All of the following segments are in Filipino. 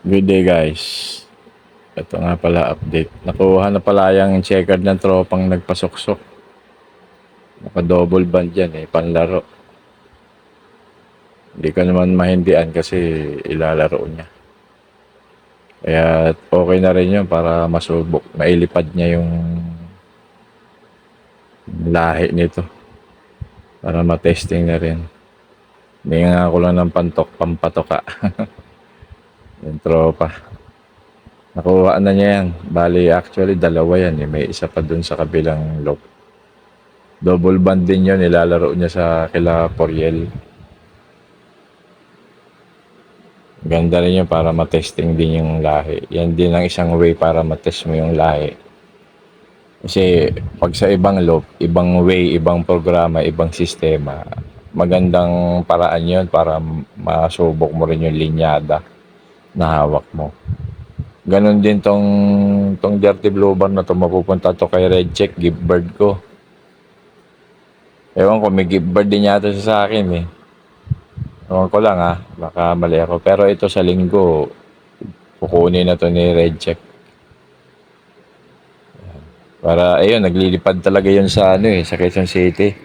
Good day guys. Ito nga pala update. Nakuha na pala yung checkered ng tropang nagpasuksok. Naka double band yan panlaro. Hindi ko naman mahindian kasi ilalaro niya. Kaya okay na rin yun para masubok. Mailipad niya yung lahi nito. Para matesting na rin. Hindi nga ako lang ng pampatoka. Yung tropa. Nakuha na niya yan. Bali actually dalawa yan May isa pa dun sa kabilang loop. Double band din yun, nilalaro niya sa kila Poriel. Ganda rin yun para matesting din yung lahi. Yan din ang isang way para matest mo yung lahi. Kasi pag sa ibang loop, ibang way, ibang programa, ibang sistema, magandang paraan yun para masubok mo rin yung linyada na hawak mo. Ganon din tong Dirty Blue Bar na to, mapupunta to kay Red Check, gift bird ko. Ewan ko, may gift bird din yata siya sa akin Ewan ko lang baka mali ako. Pero ito sa linggo, kukunin na to ni Red Check. Para, ayun, naglilipad talaga yun sa sa Quezon City.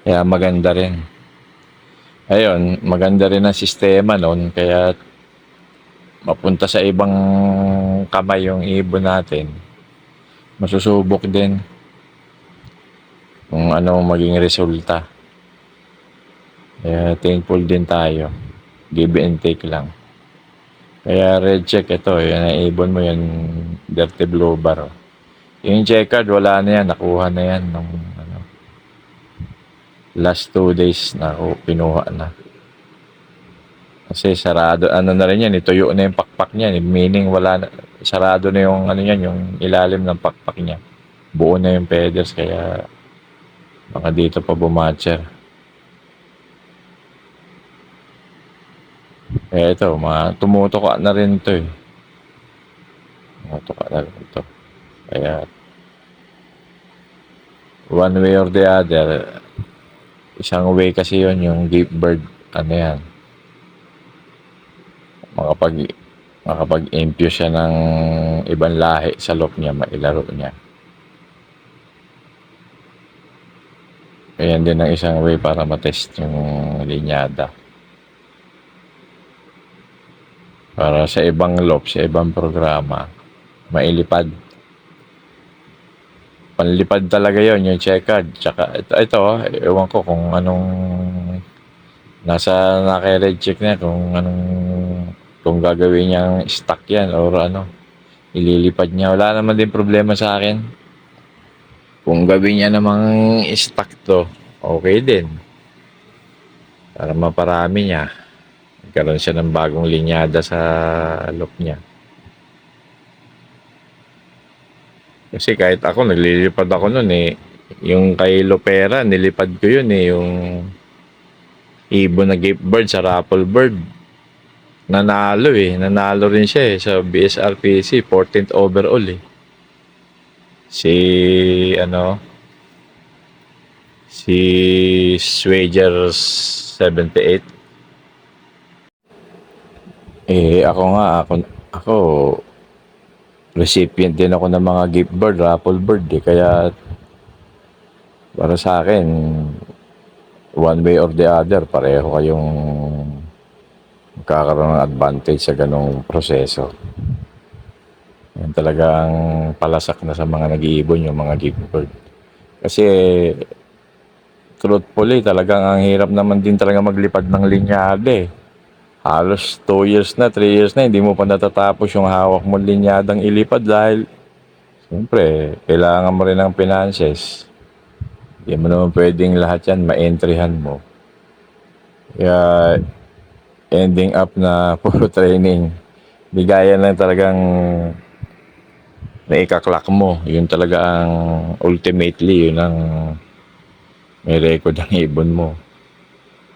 Kaya maganda rin. Ayun, maganda rin ang sistema noon. Kaya mapunta sa ibang kamay yung ibon natin. Masusubok din kung ano maging resulta. Kaya thankful din tayo. Give and take lang. Kaya Red Check ito, yan ang ibon mo yan, Dirty Blue Bar. Yung checkered, wala na yan, nakuha na yan nung last 2 days na pinuha na. Kasi sarado, na rin yan, ituyo na yung pakpak niya, meaning wala na, sarado na yung yung ilalim ng pakpak niya. Buo na yung feathers, kaya baka dito pa bumatcher. Kaya ito, tumutuka na rin ito Tumutuka na rin ito. Kaya, one way or the other, isang way kasi yon yung gift bird, yan. Makapag-impute siya ng ibang lahi sa loop niya, mailaro niya. Ayan din ang isang way para matest yung linyada. Para sa ibang loop, sa ibang programa, mailipad. Panlipad talaga yon yung checkered. Tsaka ito ewan ko kung anong nasa naka-red check na kung gagawin niyang stock yan or ililipad niya. Wala naman din problema sa akin. Kung gawin niya namang stock to, okay din. Para maparami niya. Nagkaroon siya ng bagong linyada sa loop niya. Kasi kahit ako, naglilipad ako nun yung kay Lopera, nilipad ko yun yung ibon na gift bird sa raffle bird. Nanalo nanalo rin siya sa BSRPC, 14th overall Si Swager 78. Ako recipient din ako ng mga gift bird, raffle bird kaya para sa akin one way or the other pareho kayong magkakaroon ng advantage sa ganong proseso. Yan talagang palasak na sa mga nag-iibon yung mga gift bird. Kasi truthfully talagang ang hirap naman din talaga maglipad ng linyada Halos 2 years na, 3 years na, hindi mo pa natatapos yung hawak mo linyadang ilipad dahil siyempre, kailangan mo rin ng finances. Hindi mo naman pwedeng lahat yan ma-entryhan mo. Kaya ending up na puro training. Di gaya lang talagang naikaklak mo. Yun talaga ang ultimately, yun ang may record ang ibon mo.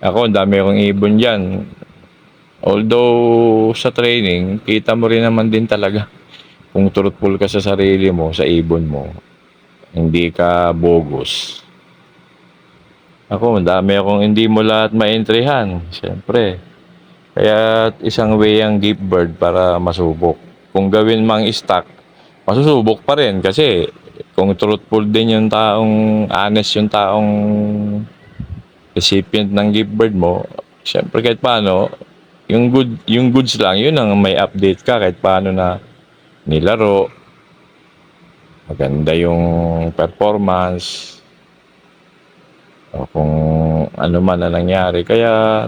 Ako, dami akong ibon dyan. Although sa training, kita mo rin naman din talaga kung truthful ka sa sarili mo, sa ibon mo, hindi ka bogus. Ako, dami akong hindi mo lahat ma-entryhan. Siyempre, Kaya isang way ang gift bird para masubok. Kung gawin mang stock, masusubok pa rin kasi kung truthful din yung taong, honest yung taong recipient ng gift bird mo, syempre kahit paano, yung goods lang, yun ang may update ka kahit paano na nilaro, maganda yung performance, o kung ano man na nangyari. Kaya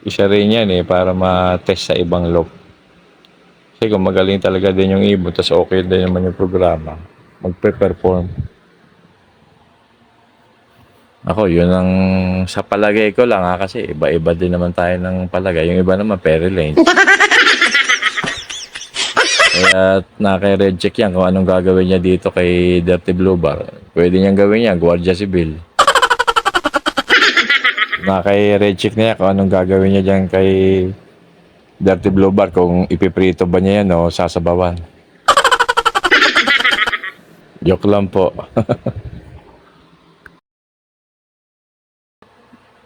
isa rin yan para ma-test sa ibang loop. Kasi kung magaling talaga din yung ibon, tas okay din naman yung programa, magpe-perform. Ako, yun ang sa palagay ko lang kasi iba-iba din naman tayo ng palagay. Yung iba naman, Perry Lane. Kaya naka-red check yan kung anong gagawin niya dito kay Dirty Blue Bar. Pwede niyang gawin yan, Guardia Civil. Naka-red check niya kung anong gagawin niya dyan kay Dirty Blue Bar. Kung ipiprito ba niya yan o sasabawan. Joke lang po.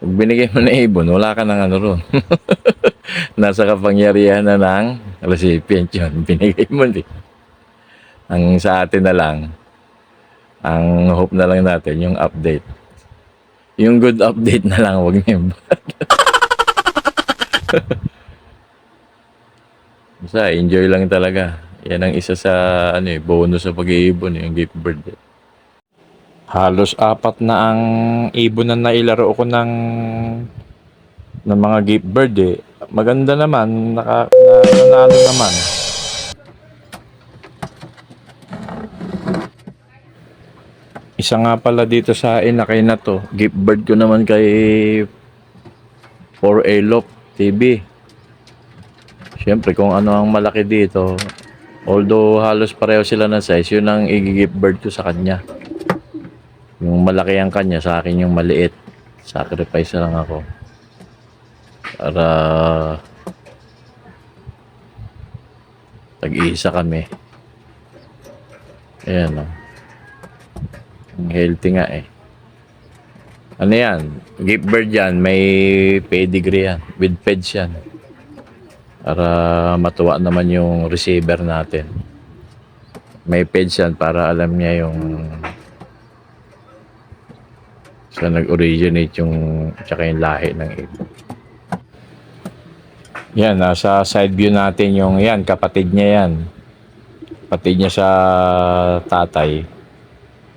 Pag binigay mo na ibon, wala ka ng ano ron. Nasa kapangyarihan na ng recipient yun. Binigay mo din. Ang sa atin na lang, ang hope na lang natin, yung update. Yung good update na lang, wag niyo yung bad. Basta, enjoy lang talaga. Yan ang isa sa bonus sa pag-iibon, yung gift bird. Halos apat na ang ibon na nailaro ko ng mga gift bird Maganda naman, nanalo naman. Isa nga pala dito sa inakay na to, gift bird ko naman kay 4A Lop TV. Siyempre kung ano ang malaki dito, although halos pareho sila ng size, yun ang i-gift bird ko sa kanya. Yung malaki ang kanya, sa akin yung maliit. Sacrifice na lang ako. Para tag-iisa kami. Ayan o. Ang healthy nga Ano yan? Gift bird yan. May pedigree yan. With peds yan. Para matuwa naman yung receiver natin. May peds yan para alam niya yung sa nag-originate yung tsaka yung lahi ng ibon. Yan, nasa side view natin yung yan, kapatid niya yan. Kapatid niya sa tatay.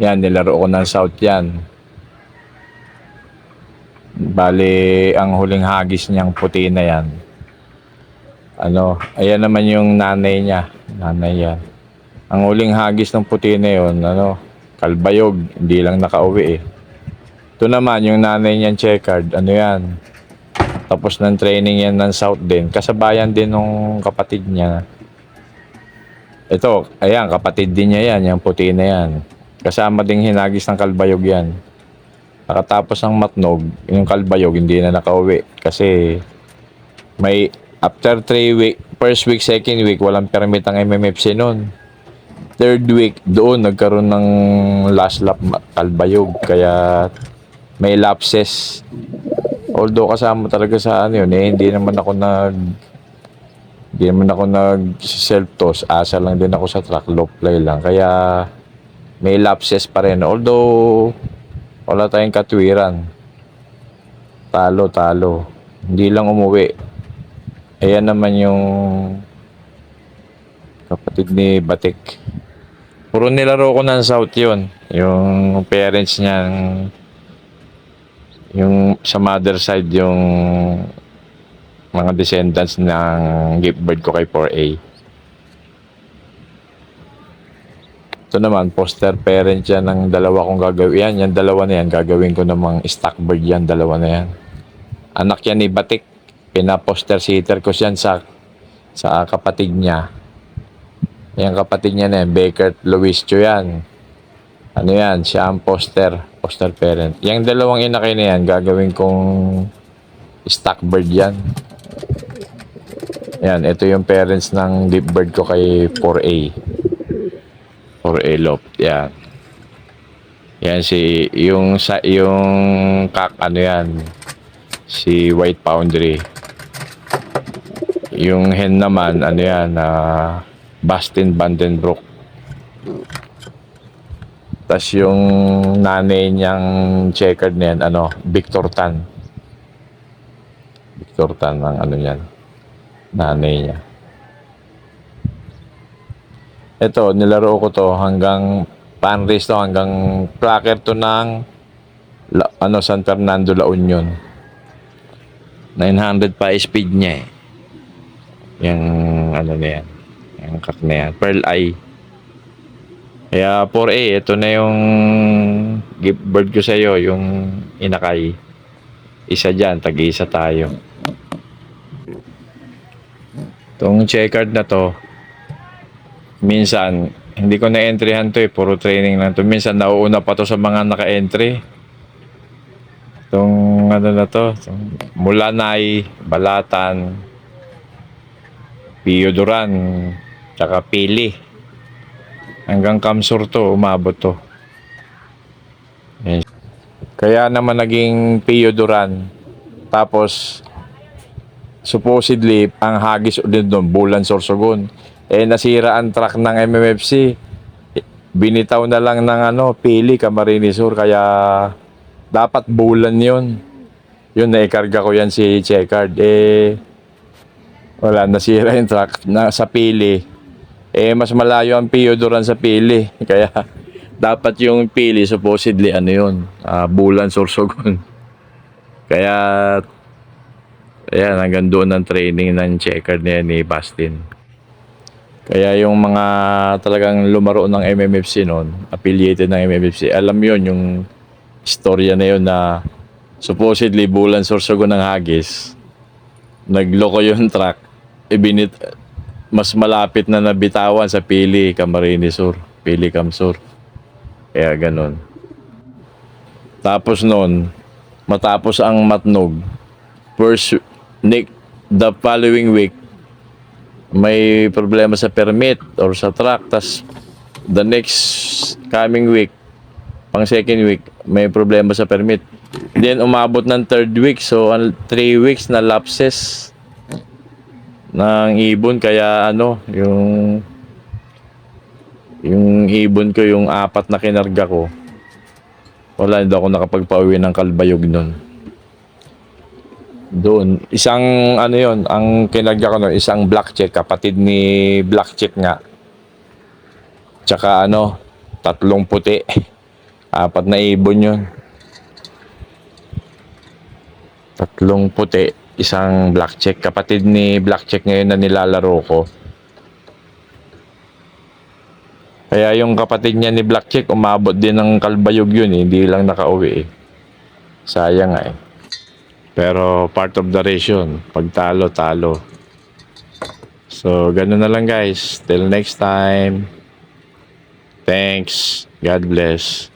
Yan, nilaro ko ng south yan. Bali, ang huling hagis niyang puti na yan. Ayan naman yung nanay niya. Nanay yan. Ang huling hagis ng puti na yun, kalbayog, hindi lang nakauwi Ito naman, yung nanay niyan checkered, yan. Tapos ng training yan ng South din. Kasabayan din nung kapatid niya. Ito, ayan, kapatid din niya yan, yung puti na yan. Kasama ding hinagis ng kalbayog yan. Nakatapos ng matnog, yung kalbayog hindi na nakauwi. Kasi may after 3 week, first week, second week, walang permit ang MMFC noon. Third week, doon nagkaroon ng last lap kalbayog. Kaya may lapses. Although kasama talaga sa hindi naman ako nag self toss, asa lang din ako sa track, low play lang. Kaya may lapses pa rin. Although wala tayong katwiran. Talo. Hindi lang umuwi. Ayan naman yung kapatid ni Batik. Puro nilaro ko ng South yun. Yung parents niya, yung sa mother side, yung mga descendants ng gift bird ko kay 4A. Ito naman, poster parent yan ng dalawa kong gagawin. Yan dalawa na yan. Gagawin ko namang stock bird yan. Dalawa na yan. Anak yan ni Batik. Pina-poster sitter ko yan sa kapatid niya. Yung kapatid niya na yan, Baker Luis Cho yan. Yan, siya ang poster parent. Yung dalawang inakay na yan, gagawin kong stock bird yan. Yan, ito yung parents ng gift bird ko kay 4A. 4A Lop, yan. Yan yung yan, si White Foundry. Yung hen naman, ano yan, Bastin Vandenbroek. Tas yung nanay niyang checkered na yan, Victor Tan. Victor Tan ang ano yan, nanay niya. Ito, nilaro ko to hanggang fan race to, hanggang tracker to ng San Fernando, La Union. 900 pa speed niya eh. Yung ano na yan, yung kak na yan, Pearl Eye. Kaya 4A, ito na yung gift bird ko sa'yo, yung inakay. Isa dyan, tag-isa tayo. Itong checkered na to, minsan, hindi ko na-entryhan to eh, puro training lang to. Minsan, nauuna pa to sa mga naka-entry. Itong ano na to, Mulanay, Balatan, Pio Duran, tsaka Pili. Hanggang Kamsur to, umabot to. Yes. Kaya naman naging Pio Duran. Tapos, supposedly, ang hagis ulit doon, Bulan Sorsogon. Nasira ang truck ng MMFC. Binitaw na lang ng Pili, Camarines Sur. Kaya, dapat Bulan yun. Yun, naikarga ko yan si Checkered. Wala, nasira yung truck sa Pili. Mas malayo ang Pio Duran sa Pili. Kaya, dapat yung Pili, supposedly, Bulan Sorsogon. Kaya, ayan, hanggang doon ang training ng checker niya ni Bastin. Kaya yung mga talagang lumaro ng MMFC noon, affiliated ng MMFC, alam yon yung istorya na yun na supposedly Bulan Sorsogon ng hagis. Nagloko yung truck. Mas malapit na nabitawan sa Pili, Camarines Sur. Pili, Camsur. Kaya ganun. Tapos noon, matapos ang matnog, the following week, may problema sa permit or sa truck. Tas the next coming week, pang second week, may problema sa permit. Then umabot ng third week, so 3 weeks na lapses ng ibon. Kaya yung ibon ko, yung 4 na kinarga ko, wala, hindi ako nakapagpauwi ng Kalbayog nun. Doon, isang ang kinarga ko nun, isang black check, kapatid ni black check nga. Tsaka 3 puti. 4 na ibon yun. 3 puti, isang black check. Kapatid ni black check ngayon na nilalaro ko. Kaya yung kapatid niya ni black check, umabot din ng Kalbayog yun eh. Hindi lang nakauwi eh. Sayang eh. Pero part of the race yun. Pag talo, talo. So, ganun na lang guys. Till next time. Thanks. God bless.